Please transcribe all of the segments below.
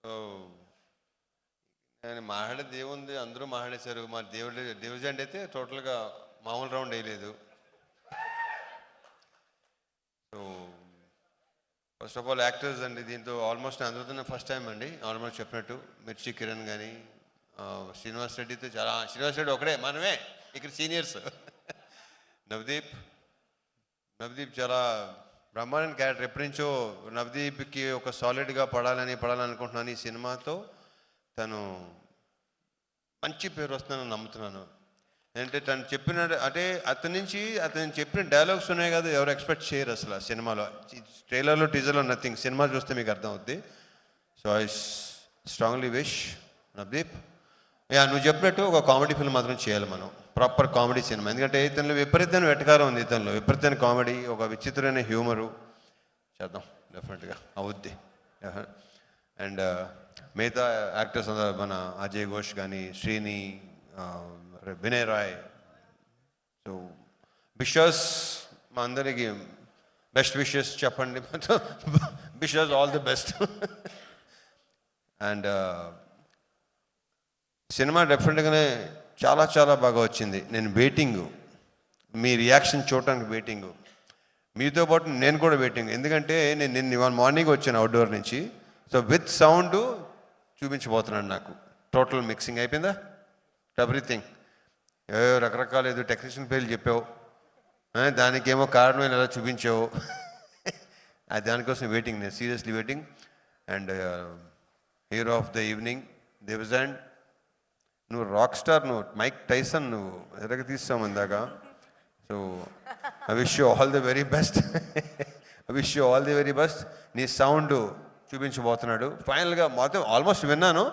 So నేను మాట్లాడేది ఏముంది, అందరూ మాట్లాడేశారు. మా దేవుడి డివిజన్ అయితే టోటల్గా మామూలు రౌండ్ వేయలేదు. So first of all actors అండి, దీంతో ఆల్మోస్ట్ అందరితో ఫస్ట్ టైం అండి. ఆల్మోస్ట్ చెప్పినట్టు మిర్చి కిరణ్ కానీ శ్రీనివాస్ రెడ్డితో చాలా, శ్రీనివాస్ రెడ్డి ఒకడే మనమే ఇక్కడ సీనియర్స్. నవదీప్ నవదీప్ చాలా బ్రహ్మాండ క్యారెక్టర్. ఎప్పటి నుంచో నవదీప్కి ఒక సాలిడ్గా పడాలనుకుంటున్నాను. ఈ సినిమాతో తను మంచి పేరు వస్తుందని నమ్ముతున్నాను. అంటే తను చెప్పిన, అంటే అతను చెప్పిన డైలాగ్స్ ఉన్నాయి కదా, ఎవరు ఎక్స్పెక్ట్ చేయరు అసలు సినిమాలో. ట్రైలర్లో టీజర్లో నథింగ్. సినిమా చూస్తే మీకు అర్థం అవుద్ది. So I strongly wish Navdeep, నువ్వు చెప్పినట్టు ఒక కామెడీ ఫిల్మ్ మాత్రం చేయాలి మనం, ప్రాపర్ కామెడీ సినిమా. ఎందుకంటే ఇతనిలో విపరీతమైన వెటకారం ఉంది, ఇతనిలో విపరీతమైన కామెడీ, ఒక విచిత్రమైన హ్యూమరు. చేద్దాం, డెఫినెట్గా అవుద్ది. అండ్ మిగతా యాక్టర్స్ అందరూ, మన అజయ్ ఘోష్ కానీ, శ్రీని, వినయ్ రాయ్. సో విషెస్, మా అందరికి బెస్ట్ విషెస్ చెప్పండి. Wishes all the best. And cinema డెఫినెట్గానే చాలా చాలా బాగా వచ్చింది. నేను వెయిటింగ్, మీ రియాక్షన్ చూడటానికి వెయిటింగ్. మీతో పాటు నేను కూడా వెయిటింగ్. ఎందుకంటే నేను ఇవాళ మార్నింగ్ వచ్చాను అవుట్డోర్ నుంచి. సో విత్ సౌండ్ చూపించబోతున్నాను. నాకు టోటల్ మిక్సింగ్ అయిపోయిందా, ఎవ్రీథింగ్. రకరకాల ఏదో టెక్నీషియన్ పేర్లు చెప్పావు, దానికేమో కారణం ఎలా చూపించావు. దానికోసం వెయిటింగ్, నేను seriously waiting. And hero of the evening దివిజన్, నువ్వు రాక్ స్టార్, నువ్వు మైక్ టైసన్, నువ్వు ఎరగ తీస్తావు ఇందాక. So I wish you all the very best. I wish you all the very best. నీ సౌండ్ చూపించబోతున్నాడు. ఫైనల్గా మొత్తం ఆల్మోస్ట్ విన్నాను,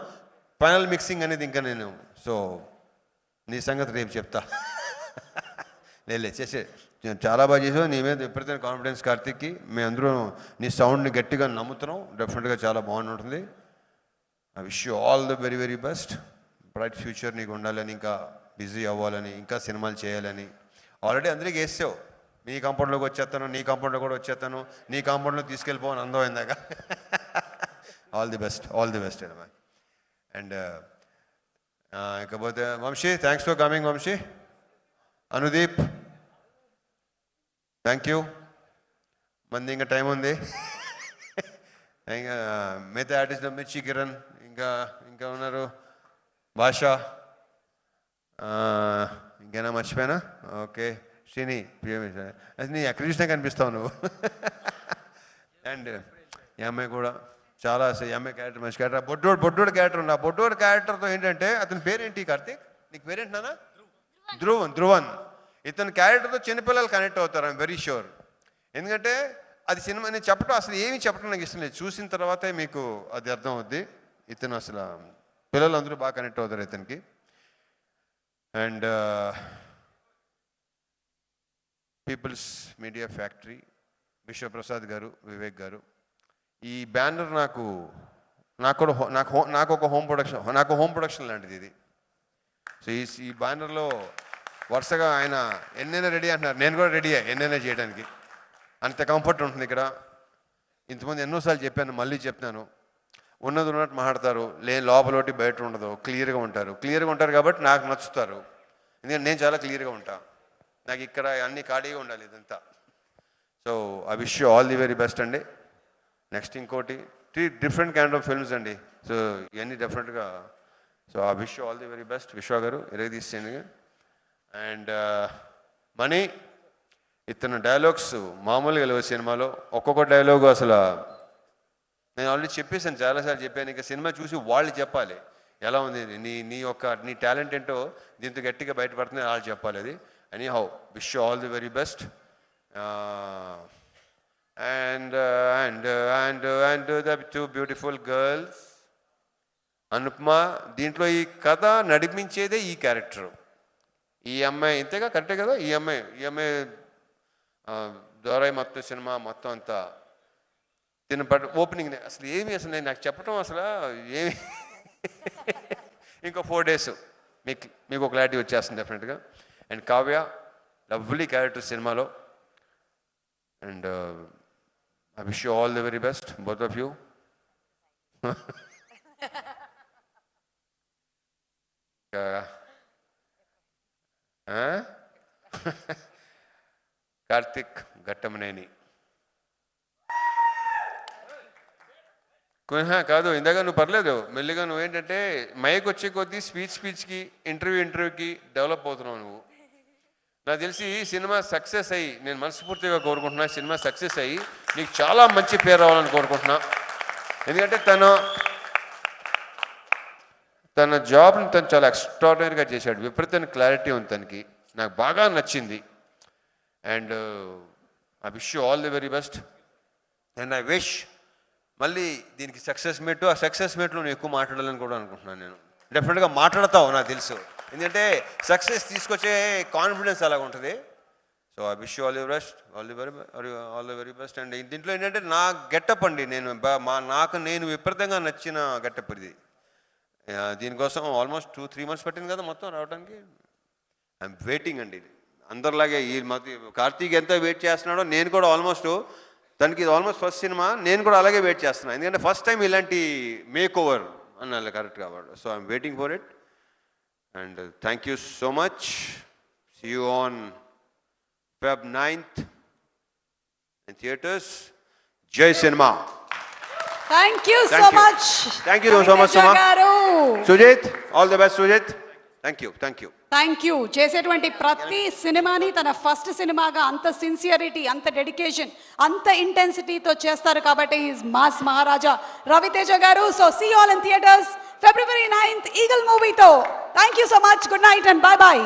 ఫైనల్ మిక్సింగ్ అనేది ఇంకా నేను. సో నీ సంగతి రేపు చెప్తా. చేసే చాలా బాగా చేసావు. నీ మీద విపరీతమైన కాన్ఫిడెన్స్ కార్తిక్కి. మేము అందరూ నీ సౌండ్ని గట్టిగా నమ్ముతున్నాం. డెఫినెట్గా చాలా బాగుంటుంది. I wish you all the very very best. Bright future నీకు ఉండాలని, ఇంకా బిజీ అవ్వాలని, ఇంకా సినిమాలు చేయాలని. ఆల్రెడీ అందరికీ వేసావు, నీ కాంపౌండ్లోకి వచ్చేస్తాను, నీ కాంపౌండ్లో కూడా వచ్చేస్తాను, నీ కాంపౌండ్లో తీసుకెళ్ళిపోవని అందం ఇందాక. All the best, all the best అమ్మా. అండ్ ఇకపోతే Vamshi, thanks for coming Vamshi. Anudeep, thank you. మంది ఇంకా టైం ఉంది. ఇంకా మిగతా ఆర్టిస్ట్ మిర్చి కిరణ్, ఇంకా ఉన్నారు భాష, ఇంకేనా మర్చిపోయానా? ఓకే, శ్రీని, నీ ఎక్కడ చూసినా కనిపిస్తావు నువ్వు. అండ్ ఈ అమ్మాయి కూడా చాలా, ఈ అమ్మాయి క్యారెక్టర్ మంచి క్యారెక్టర్. బొడ్డోడు క్యారెక్టర్ ఉంది. ఆ బొడ్డోడు క్యారెక్టర్తో ఏంటంటే, అతని పేరేంటి కార్తీక్? నీకు పేరేంటి నాన్న? ధ్రువన్. ఇతని క్యారెక్టర్తో చిన్నపిల్లలు కనెక్ట్ అవుతారు, ఐఎమ్ వెరీ షూర్. ఎందుకంటే అది సినిమా, నేను చెప్పడం అసలు ఏమీ చెప్పడం నాకు ఇష్టం లేదు, చూసిన తర్వాతే మీకు అది అర్థం అవుద్ది. ఇతను అసలు పిల్లలు అందరూ బాగా కనెక్ట్ అవుతారు ఇతనికి. And people's media factory, Vishwaprasad garu, Vivek గారు. ఈ బ్యానర్ నాకు ఒక హోమ్ ప్రొడక్షన్ లాంటిది ఇది. సో ఈ బ్యానర్లో వరుసగా ఆయన ఎన్నైనా రెడీ అంటున్నారు, నేను కూడా రెడీ ఎన్నైనా చేయడానికి. అంత కంఫర్ట్ ఉంటుంది ఇక్కడ. ఇంతమంది ఎన్నోసార్లు చెప్పాను, మళ్ళీ చెప్తున్నాను, ఉన్నది ఉన్నట్టు మాట్లాడతారు, లోపలోటి బయట ఉండదు, క్లియర్గా ఉంటారు కాబట్టి నాకు నచ్చుతారు. ఎందుకంటే నేను చాలా క్లియర్గా ఉంటా, నాకు ఇక్కడ అన్ని ఖాళీగా ఉండాలి ఇదంతా. So I wish you all the very best అండి. నెక్స్ట్ ఇంకోటి 3 డిఫరెంట్ కైండ్ ఆఫ్ ఫిల్మ్స్ అండి. సో ఇవన్నీ డెఫినెట్గా. So I wish you all the very best. విశ్వ గారు తీసేయండి. అండ్ మనీ, ఇతను డైలాగ్స్ మామూలుగా లేవు సినిమాలో. ఒక్కొక్క డైలాగు అసలు నేను ఆల్రెడీ చెప్పేసాను, చాలాసార్లు చెప్పాను. ఇంకా సినిమా చూసి వాళ్ళు చెప్పాలి ఎలా ఉంది, నీ టాలెంట్ ఏంటో దీంతో గట్టిగా బయటపడుతుంది, వాళ్ళు చెప్పాలి అది. Any how, wish you all the very best. And the 2 beautiful girls, Anupama. దీంట్లో ఈ కథ నడిపించేదే ఈ క్యారెక్టర్. ఈ అమ్మాయి ఇంతేగా, కరెక్టే కదా? ఈ అమ్మాయి ద్వారా మొత్తం సినిమా మొత్తం అంతా తిన ఓపెనింగ్ అసలు నేను నాకు చెప్పడం అసలు ఏమి. ఇంకో 4 days మీకు ఒక క్లారిటీ వచ్చేస్తుంది డెఫినెట్గా. అండ్ కావ్య, లవ్లీ క్యారెక్టర్ సినిమాలో. And I wish you all the very best, both of you. Karthik Ghattamaneni కాదు, ఇందాక నువ్వు పర్లేదు, మెల్లిగా నువ్వేంటంటే మైక్ వచ్చే కొద్దీ స్పీచ్కి ఇంటర్వ్యూకి డెవలప్ అవుతున్నావు నువ్వు. నాకు తెలిసి సినిమా సక్సెస్ అయ్యి, నేను మనస్ఫూర్తిగా కోరుకుంటున్నా, సినిమా సక్సెస్ అయ్యి నీకు చాలా మంచి పేరు రావాలని కోరుకుంటున్నా. ఎందుకంటే తన జాబ్ని తను చాలా ఎక్స్ట్రాడినరీగా చేశాడు, విపరీతమైన క్లారిటీ ఉంది తనకి, నాకు బాగా నచ్చింది. And I wish you all the very best. And I wish మళ్ళీ దీనికి సక్సెస్ మీట్, ఆ సక్సెస్ మీట్లో నేను ఎక్కువ మాట్లాడాలని కూడా అనుకుంటున్నాను. నేను డెఫినెట్గా మాట్లాడతావు నాకు తెలుసు, ఎందుకంటే సక్సెస్ తీసుకొచ్చే కాన్ఫిడెన్స్ అలాగ ఉంటుంది. So I wish you all the best, all the very best. And దీంట్లో ఏంటంటే నా గెటప్ అండి, నేను విపరీతంగా నచ్చిన గెటప్ ఇది. దీనికోసం ఆల్మోస్ట్ 2-3 months పట్టింది కదా మొత్తం రావడానికి. ఐఎమ్ వెయిటింగ్ అండి, అందరిలాగే ఈ కార్తీక్ ఎంత వెయిట్ చేస్తున్నాడో నేను కూడా ఆల్మోస్ట్, తనకి ఇది ఆల్మోస్ట్ ఫస్ట్ సినిమా, నేను కూడా అలాగే వెయిట్ చేస్తున్నాను. ఎందుకంటే ఫస్ట్ టైం ఇలాంటి మేక్ ఓవర్ అన్న కరెక్ట్ కాబట్టి. So I'm waiting for it. And thank you so much. See you on Feb 9th in theaters. Jai Cinema. Thank you so much. Thank you so much, Suma. Sujit, all the best, Sujit. Thank you. Thank you. చేసేటువంటి ప్రతి సినిమాని తన first సినిమాగా అంత sincerity, అంత dedication, అంత ఇంటెన్సిటీతో చేస్తారు కాబట్టి is mass Maharaja Ravi Teja garu. So see you all in theatres February 9th Eagle మూవీతో. Thank you so much. Good night and bye by.